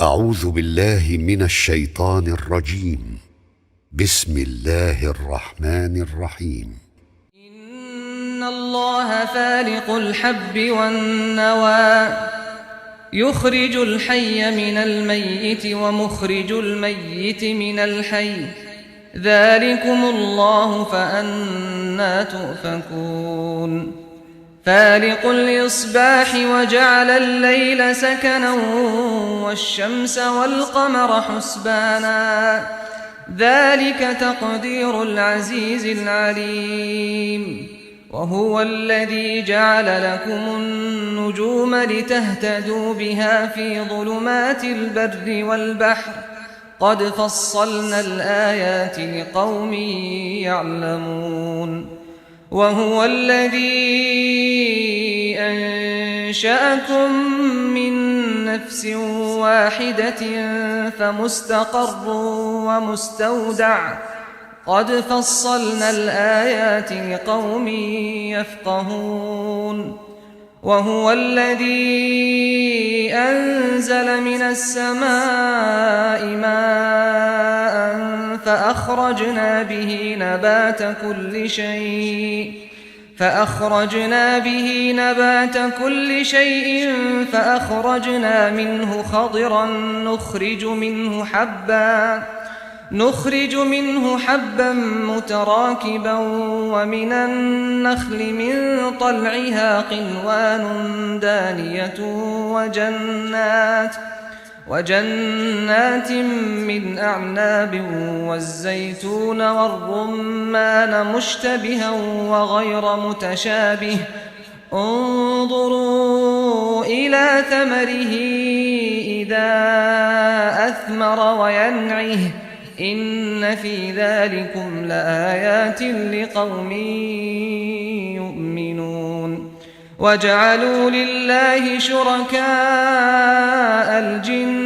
أعوذ بالله من الشيطان الرجيم. بسم الله الرحمن الرحيم. إن الله فالق الحب والنوى يخرج الحي من الميت ومخرج الميت من الحي ذلكم الله فأنى تؤفكون فالق الإصباح وجعل الليل سكنا والشمس والقمر حسبانا ذلك تقدير العزيز العليم وهو الذي جعل لكم النجوم لتهتدوا بها في ظلمات البر والبحر قد فصلنا الآيات لقوم يعلمون وهو الذي أنشأكم من نفس واحدة فمستقر ومستودع قد فصلنا الآيات لقوم يفقهون وهو الذي أنزل من السماء ماء فأخرجنا به نبات كل شيء فأخرجنا منه خضرا نخرج منه حبا متراكبا ومن النخل من طلعها قنوان دانية وجنات من أعناب والزيتون والرمان مشتبها وغير متشابه انظروا إلى ثمره إذا أثمر وينعه إن في ذلكم لآيات لقوم يؤمنون وجعلوا لله شركاء الجن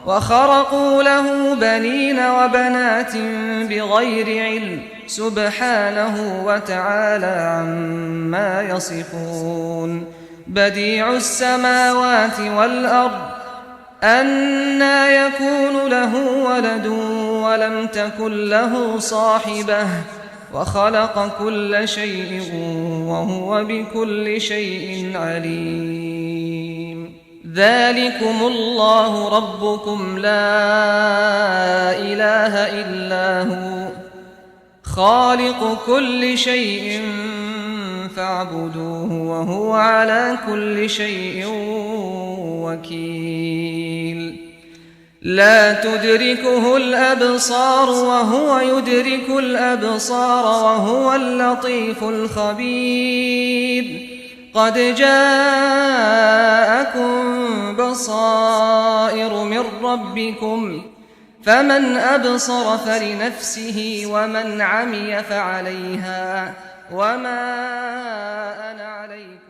وخرقوا له بنين وبنات بغير علم سبحانه وتعالى عما يصفون بديع السماوات والأرض أنى يكون له ولد ولم تكن له صاحبة وخلق كل شيء وهو بكل شيء عليم ذلكم الله ربكم لا إله إلا هو خالق كل شيء فاعبدوه وهو على كل شيء وكيل لا تدركه الأبصار وهو يدرك الأبصار وهو اللطيف الخبير قد جاءكم بصائر من ربكم فمن أبصر فلنفسه ومن عمي فعليها وما أنا عليكم